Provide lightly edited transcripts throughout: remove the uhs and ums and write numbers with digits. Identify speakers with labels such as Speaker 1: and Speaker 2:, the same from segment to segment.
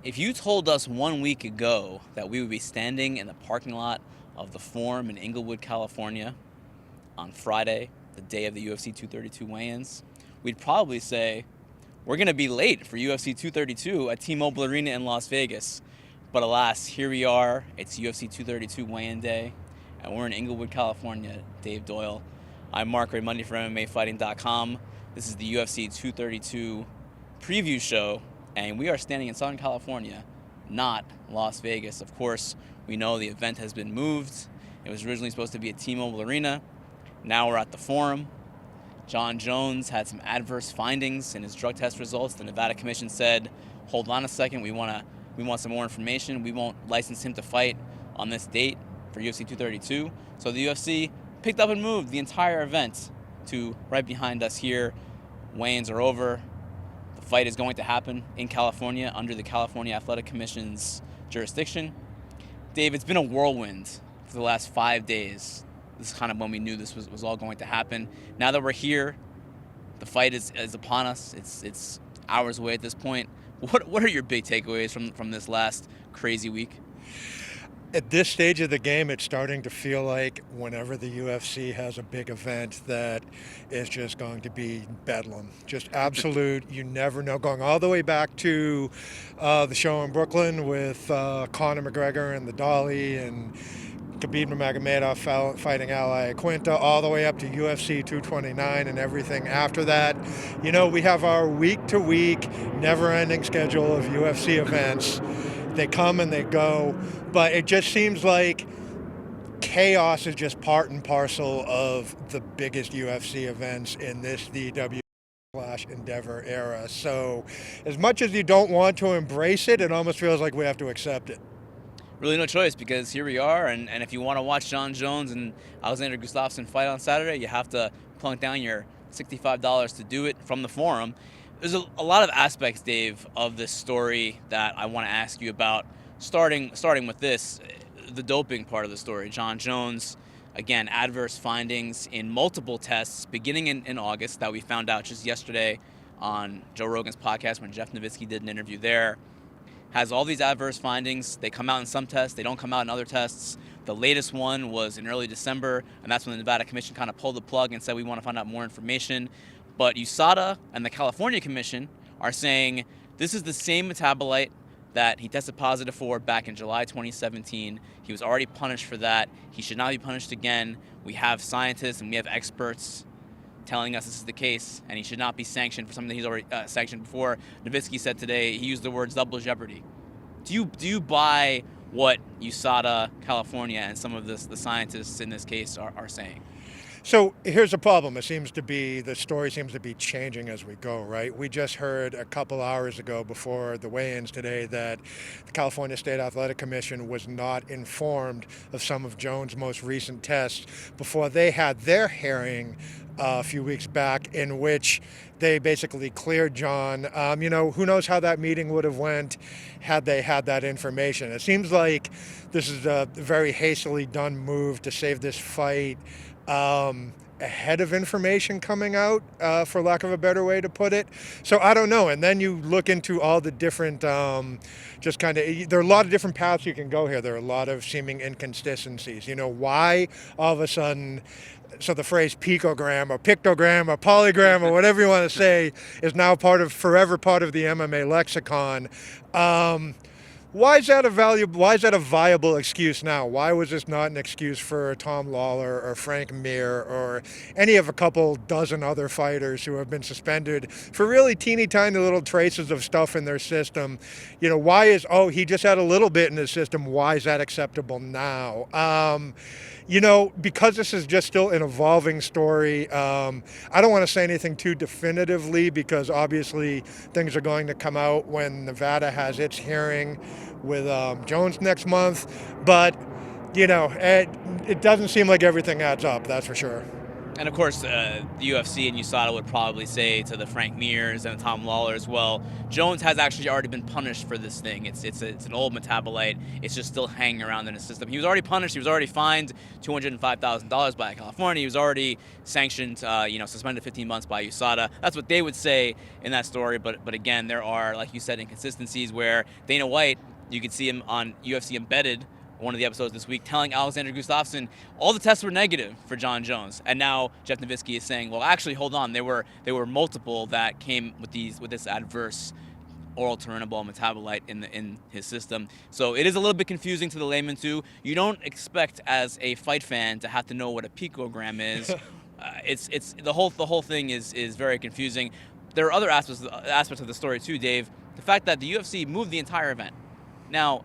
Speaker 1: If you told us 1 week ago that we would be standing in the parking lot of the Forum in Inglewood, California on Friday, the day of the UFC 232 weigh-ins, we'd probably say we're going to be late for UFC 232 at T-Mobile Arena in Las Vegas. But alas, here we are. It's UFC 232 weigh-in day, and we're in Inglewood, California. Dave Doyle. I'm Marc Raimondi from MMAfighting.com. This is the UFC 232 preview show, and we are standing in Southern California, not Las Vegas. Of course, we know the event has been moved. It was originally supposed to be at T-Mobile Arena. Now we're at the Forum. Jon Jones had some adverse findings in his drug test results. The Nevada Commission said, hold on a second, we want some more information. We won't license him to fight on this date for UFC 232. So the UFC picked up and moved the entire event to right behind us here. Weigh-ins are over. The fight is going to happen in California under the California Athletic Commission's jurisdiction. Dave, it's been a whirlwind for the last 5 days. This is kind of when we knew this was all going to happen. Now that we're here, the fight is upon us. It's hours away at this point. What are your big takeaways from this last crazy week?
Speaker 2: At this stage of the game, it's starting to feel like whenever the UFC has a big event that is just going to be bedlam. Just absolute, you never know. Going all the way back to the show in Brooklyn with Conor McGregor and the Dolly and Khabib Nurmagomedov fighting Ally Quinta, all the way up to UFC 229 and everything after that. You know, we have our week-to-week, never-ending schedule of UFC events. They come and they go, but it just seems like chaos is just part and parcel of the biggest UFC events in this DW/Endeavor era. So as much as you don't want to embrace it, it almost feels like we have to accept it.
Speaker 1: Really no choice, because here we are, and if you want to watch Jon Jones and Alexander Gustafsson fight on Saturday, you have to plunk down your $65 to do it from the Forum. There's a lot of aspects, Dave, of this story that I want to ask you about, starting with this, the doping part of the story. Jon Jones, again, adverse findings in multiple tests beginning in August that we found out just yesterday on Joe Rogan's podcast when Jeff Novitzky did an interview there. Has all these adverse findings. They come out in some tests. They don't come out in other tests. The latest one was in early December, and that's when the Nevada Commission kind of pulled the plug and said, we want to find out more information. But USADA and the California Commission are saying this is the same metabolite that he tested positive for back in July 2017. He was already punished for that. He should not be punished again. We have scientists and we have experts telling us this is the case, and he should not be sanctioned for something that he's already sanctioned before. Nowitzki said today, he used the words double jeopardy. Do you buy what USADA, California, and some of the scientists in this case are saying?
Speaker 2: So here's the problem. The story seems to be changing as we go, right? We just heard a couple hours ago before the weigh-ins today that the California State Athletic Commission was not informed of some of Jones' most recent tests before they had their hearing a few weeks back, in which they basically cleared Jon. Who knows how that meeting would have went had they had that information. It seems like this is a very hastily done move to save this fight ahead of information coming out, for lack of a better way to put it. So I don't know. And then you look into all the different, there are a lot of different paths you can go here. There are a lot of seeming inconsistencies. Why all of a sudden, so the phrase picogram or pictogram or polygram or whatever you want to say is now forever part of the MMA lexicon. Why is that a viable excuse now? Why was this not an excuse for Tom Lawler or Frank Mir or any of a couple dozen other fighters who have been suspended for really teeny tiny little traces of stuff in their system? He just had a little bit in his system. Why is that acceptable now? Because this is just still an evolving story, I don't want to say anything too definitively, because obviously things are going to come out when Nevada has its hearing with Jones next month. But, it doesn't seem like everything adds up, that's for sure.
Speaker 1: And of course, the UFC and USADA would probably say to the Frank Mears and the Tom Lawlers, well, Jones has actually already been punished for this thing. It's an old metabolite. It's just still hanging around in the system. He was already punished. He was already fined $205,000 by California. He was already sanctioned, suspended 15 months by USADA. That's what they would say in that story. But again, there are, like you said, inconsistencies where Dana White, you could see him on UFC Embedded, one of the episodes this week, telling Alexander Gustafsson all the tests were negative for Jon Jones, and now Jeff Novitzky is saying, well, actually, hold on, there were multiple that came with this adverse oral turinabol metabolite in his system. So it is a little bit confusing to the layman too. You don't expect as a fight fan to have to know what a picogram is. It's the whole thing is very confusing. There are other aspects of the story too, Dave. The fact that the UFC moved the entire event. Now,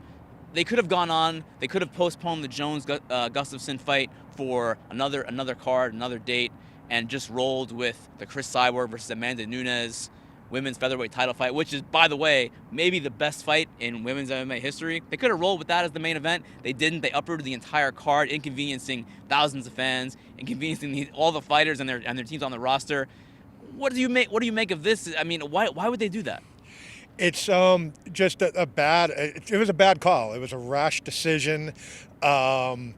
Speaker 1: they could have gone on. They could have postponed the Jones Gustafsson fight for another card, another date, and just rolled with the Chris Cyborg versus Amanda Nunes women's featherweight title fight, which is, by the way, maybe the best fight in women's MMA history. They could have rolled with that as the main event. They didn't. They uprooted the entire card, inconveniencing thousands of fans, inconveniencing all the fighters and their teams on the roster. What do you make of this? I mean, why would they do that?
Speaker 2: It's just a bad. It was a bad call. It was a rash decision. Obviously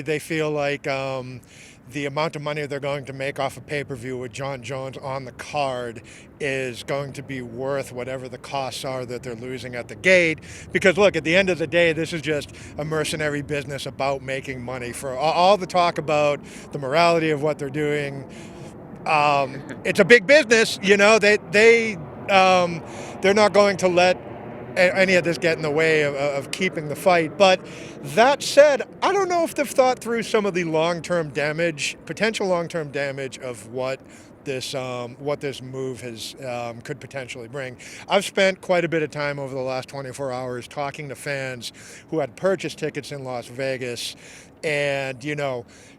Speaker 2: they feel like the amount of money they're going to make off a pay-per-view with Jon Jones on the card is going to be worth whatever the costs are that they're losing at the gate. Because look, at the end of the day, this is just a mercenary business about making money. For all the talk about the morality of what they're doing, it's a big business. They're not going to let any of this get in the way of keeping the fight. But that said, I don't know if they've thought through some of the potential long-term damage of what this move could potentially bring. I've spent quite a bit of time over the last 24 hours talking to fans who had purchased tickets in Las Vegas, and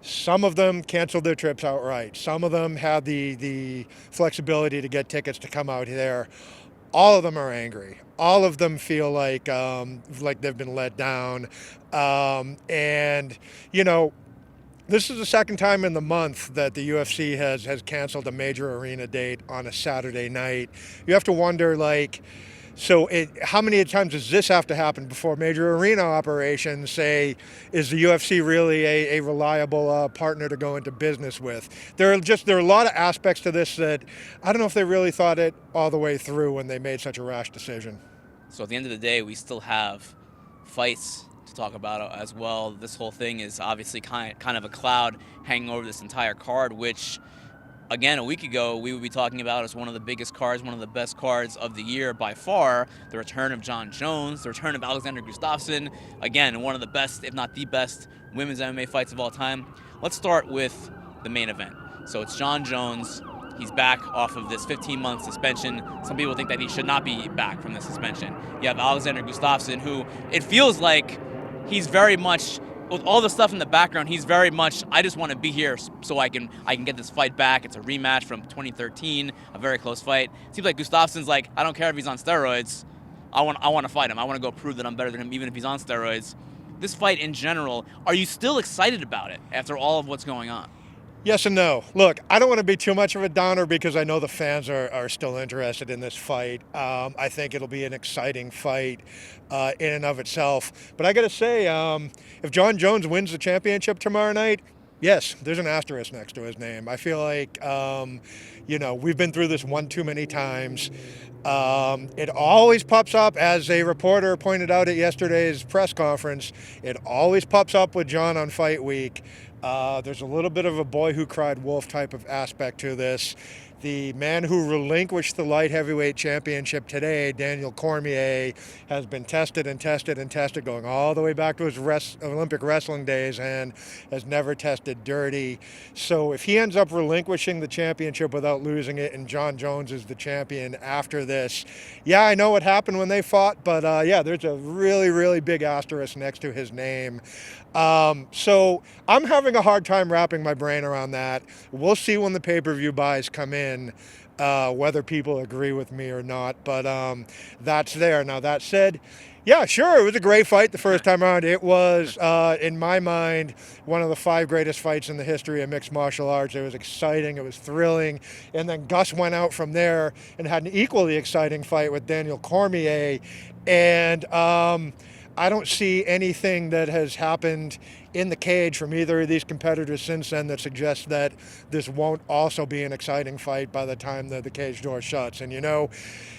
Speaker 2: some of them canceled their trips outright. Some of them had the flexibility to get tickets to come out there. All of them are angry. All of them feel like they've been let down, and this is the second time in the month that the UFC has canceled a major arena date on a Saturday night. You have to wonder, how many times does this have to happen before major arena operations say, is the UFC really a reliable partner to go into business with? There are a lot of aspects to this that I don't know if they really thought it all the way through when they made such a rash decision.
Speaker 1: So at the end of the day, we still have fights to talk about as well. This whole thing is obviously kind of a cloud hanging over this entire card, which, again, a week ago, we would be talking about as one of the biggest cards, one of the best cards of the year by far. The return of Jon Jones, the return of Alexander Gustafsson. Again, one of the best, if not the best, women's MMA fights of all time. Let's start with the main event. So it's Jon Jones. He's back off of this 15-month suspension. Some people think that he should not be back from the suspension. You have Alexander Gustafsson, who it feels like he's very much, with all the stuff in the background, he's very much, I just want to be here so I can get this fight back. It's a rematch from 2013, a very close fight. It seems like Gustafsson's like, I don't care if he's on steroids. I want to fight him. I want to go prove that I'm better than him, even if he's on steroids. This fight in general, are you still excited about it after all of what's going on?
Speaker 2: Yes and no. Look, I don't want to be too much of a downer because I know the fans are still interested in this fight. I think it'll be an exciting fight in and of itself. But I got to say, if Jon Jones wins the championship tomorrow night, yes, there's an asterisk next to his name. I feel like, we've been through this one too many times. It always pops up, as a reporter pointed out at yesterday's press conference, it always pops up with Jon on fight week. There's a little bit of a boy who cried wolf type of aspect to this. The man who relinquished the light heavyweight championship today, Daniel Cormier, has been tested and tested and tested, going all the way back to his Olympic wrestling days, and has never tested dirty. So if he ends up relinquishing the championship without losing it, and Jon Jones is the champion after this, yeah, I know what happened when they fought, but there's a really, really big asterisk next to his name. So I'm having a hard time wrapping my brain around that. We'll see when the pay-per-view buys come in. whether people agree with me or not. But that's there. Now, that said, yeah, sure, it was a great fight the first time around. It was, in my mind, one of the 5 greatest fights in the history of mixed martial arts. It was exciting. It was thrilling. And then Gus went out from there and had an equally exciting fight with Daniel Cormier. And I don't see anything that has happened in the cage from either of these competitors since then that suggests that this won't also be an exciting fight by the time that the cage door shuts. And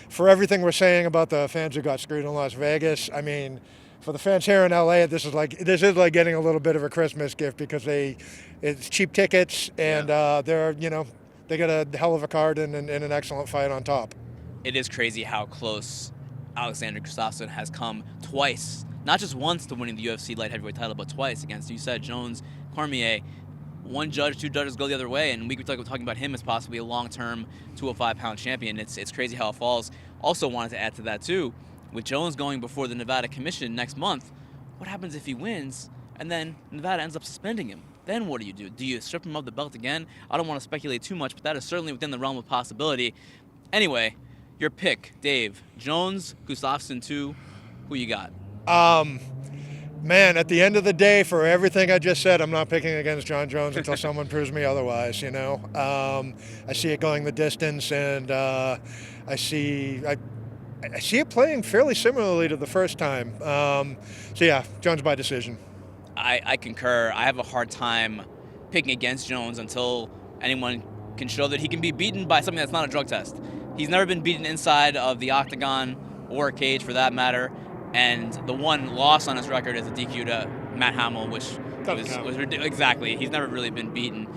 Speaker 2: for everything we're saying about the fans who got screwed in Las Vegas, I mean, for the fans here in LA, this is like getting a little bit of a Christmas gift because it's cheap tickets and they got a hell of a card and an excellent fight on top.
Speaker 1: It is crazy how close Alexander Gustafsson has come twice. Not just once to winning the UFC light heavyweight title, but twice against, you said, Jones, Cormier. One judge, 2 judges go the other way, and we could be talking about him as possibly a long-term 205-pound champion. It's crazy how it falls. Also wanted to add to that, too, with Jones going before the Nevada Commission next month, what happens if he wins and then Nevada ends up suspending him? Then what do? Do you strip him of the belt again? I don't want to speculate too much, but that is certainly within the realm of possibility. Anyway, your pick, Dave. Jones, Gustafsson 2. Who you got?
Speaker 2: Man, at the end of the day, for everything I just said, I'm not picking against Jon Jones until someone proves me otherwise, I see it going the distance, and I see it playing fairly similarly to the first time. So, yeah, Jones by decision.
Speaker 1: I concur. I have a hard time picking against Jones until anyone can show that he can be beaten by something that's not a drug test. He's never been beaten inside of the octagon or a cage, for that matter. And the one loss on his record is a DQ to Matt Hamill, which was ridiculous. Exactly. He's never really been beaten.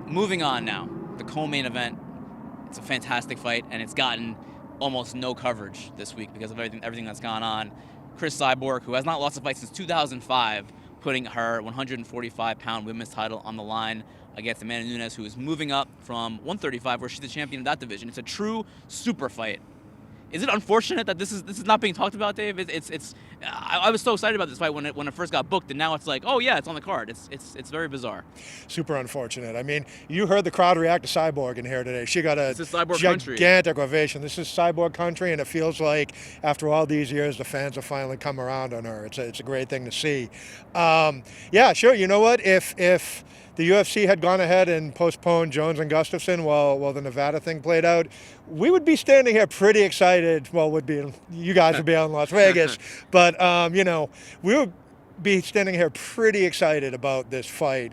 Speaker 1: Moving on now, the co-main event. It's a fantastic fight, and it's gotten almost no coverage this week because of everything that's gone on. Cris Cyborg, who has not lost a fight since 2005, putting her 145-pound women's title on the line against Amanda Nunes, who is moving up from 135, where she's the champion of that division. It's a true super fight. Is it unfortunate that this is not being talked about, Dave? I was so excited about this fight when it first got booked, and now it's like, oh yeah, it's on the card. It's very bizarre.
Speaker 2: Super unfortunate. I mean, you heard the crowd react to Cyborg in here today. She got a gigantic ovation. This is Cyborg country, and it feels like after all these years, the fans have finally come around on her. It's a great thing to see. Yeah, sure. You know what? If the UFC had gone ahead and postponed Jones and Gustafsson while the Nevada thing played out, we would be standing here pretty excited. Well, you guys would be out in Las Vegas, but we would be standing here pretty excited about this fight.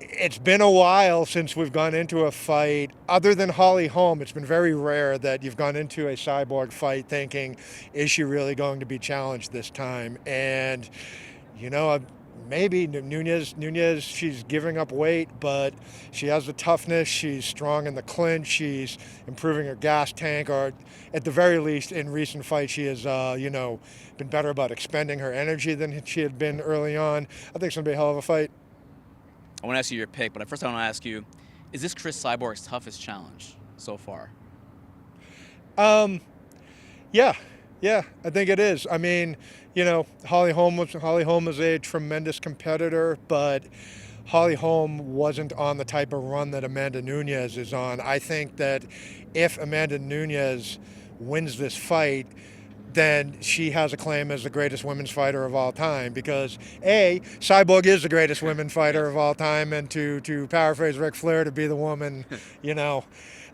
Speaker 2: It's been a while since we've gone into a fight. Other than Holly Holm, it's been very rare that you've gone into a Cyborg fight thinking, is she really going to be challenged this time? And, maybe Nunes, she's giving up weight, but she has the toughness. She's strong in the clinch. She's improving her gas tank, or at the very least, in recent fights, she has, been better about expending her energy than she had been early on. I think it's going to be a hell of a fight.
Speaker 1: I want to ask you your pick, but first I want to ask you, is this Cris Cyborg's toughest challenge so far?
Speaker 2: Yeah, I think it is. I mean, Holly Holm was a tremendous competitor, but Holly Holm wasn't on the type of run that Amanda Nunes is on. I think that if Amanda Nunes wins this fight, then she has a claim as the greatest women's fighter of all time because, A, Cyborg is the greatest women's fighter of all time, and to paraphrase Ric Flair, to be the woman,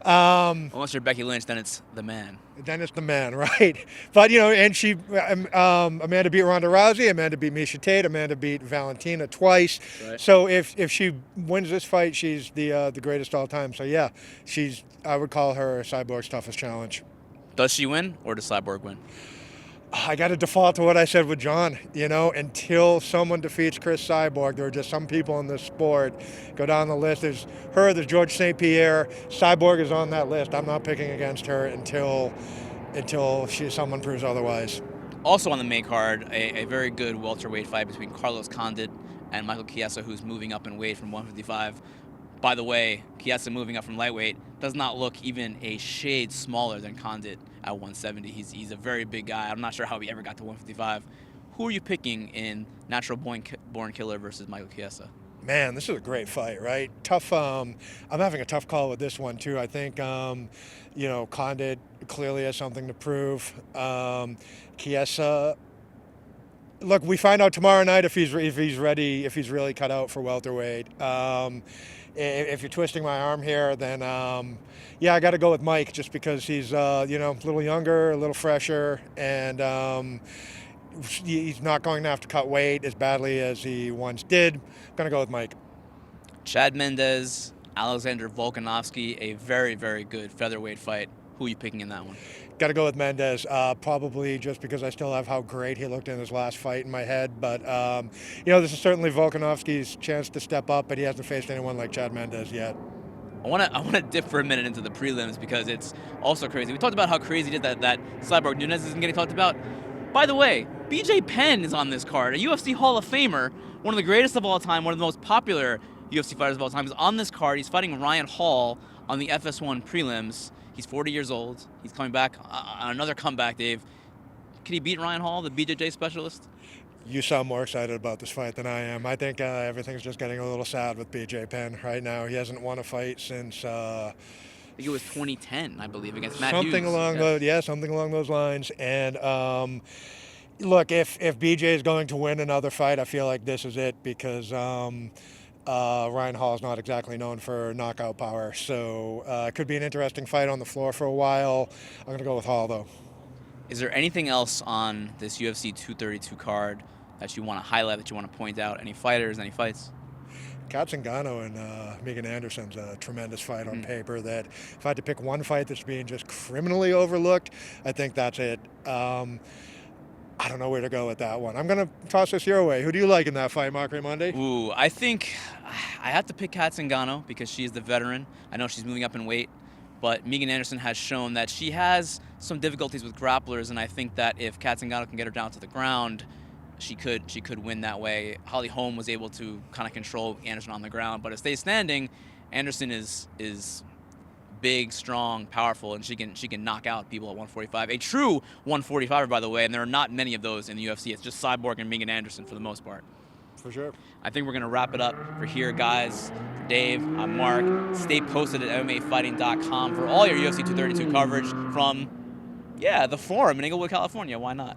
Speaker 1: Unless you're Becky Lynch, then it's the man.
Speaker 2: Then it's the man, right? But, and she, Amanda beat Ronda Rousey, Amanda beat Miesha Tate, Amanda beat Valentina twice. Right. So if she wins this fight, she's the greatest all time. So, yeah, I would call her Cyborg's toughest challenge.
Speaker 1: Does she win, or does Cyborg win?
Speaker 2: I got to default to what I said with John. Until someone defeats Cris Cyborg, there are just some people in this sport. Go down the list. There's George St. Pierre. Cyborg is on that list. I'm not picking against her until someone proves otherwise.
Speaker 1: Also on the main card, a very good welterweight fight between Carlos Condit and Michael Chiesa, who's moving up in weight from 155. By the way, Chiesa moving up from lightweight does not look even a shade smaller than Condit at 170. He's a very big guy. I'm not sure how he ever got to 155. Who are you picking in Natural Born Killer versus Michael Chiesa?
Speaker 2: Man, this is a great fight, right? Tough. I'm having a tough call with this one too. I think, Condit clearly has something to prove. Chiesa. Look, we find out tomorrow night if he's ready, if he's really cut out for welterweight. If you're twisting my arm here, then yeah, I got to go with Mike just because he's a little younger, a little fresher, and he's not going to have to cut weight as badly as he once did. I'm gonna go with Mike.
Speaker 1: Chad Mendes, Alexander Volkanovski, a very, very good featherweight fight. Who are you picking in that one?
Speaker 2: Got to go with Mendes, probably just because I still have how great he looked in his last fight in my head. But, this is certainly Volkanovski's chance to step up, but he hasn't faced anyone like Chad Mendes yet.
Speaker 1: I want to dip for a minute into the prelims because it's also crazy. We talked about how crazy it is that Cyborg Nunes isn't getting talked about. By the way, BJ Penn is on this card, a UFC Hall of Famer, one of the greatest of all time, one of the most popular UFC fighters of all time. He's on this card. He's fighting Ryan Hall on the FS1 prelims. He's 40 years old. He's coming back on another comeback, Dave. Can he beat Ryan Hall, the BJJ specialist?
Speaker 2: You sound more excited about this fight than I am. I think everything's just getting a little sad with BJ Penn right now. He hasn't won a fight since...
Speaker 1: I think it was 2010, I believe, against Matt
Speaker 2: something
Speaker 1: Hughes.
Speaker 2: Something along those lines. And look, if BJ is going to win another fight, I feel like this is it because Ryan Hall is not exactly known for knockout power. So it could be an interesting fight on the floor for a while. I'm going to go with Hall, though.
Speaker 1: Is there anything else on this UFC 232 card that you want to highlight, that you want to point out? Any fighters, any fights?
Speaker 2: Ngannou and Megan Anderson's a tremendous fight on paper. That if I had to pick one fight that's being just criminally overlooked, I think that's it. I don't know where to go with that one. I'm going to toss this your way. Who do you like in that fight, Marc Raimondi?
Speaker 1: Ooh, I think I have to pick Ngannou because she's the veteran. I know she's moving up in weight, but Megan Anderson has shown that she has some difficulties with grapplers, and I think that if Ngannou can get her down to the ground, she could win that way. Holly Holm was able to kind of control Anderson on the ground, but if stays standing, Anderson is big, strong, powerful, and she can knock out people at 145. A true 145er, by the way, and there are not many of those in the UFC. It's just Cyborg and Megan Anderson for the most part.
Speaker 2: For sure.
Speaker 1: I think we're going to wrap it up for here, guys. For Dave, I'm Marc. Stay posted at MMAfighting.com for all your UFC 232 coverage from, the Forum in Inglewood, California. Why not?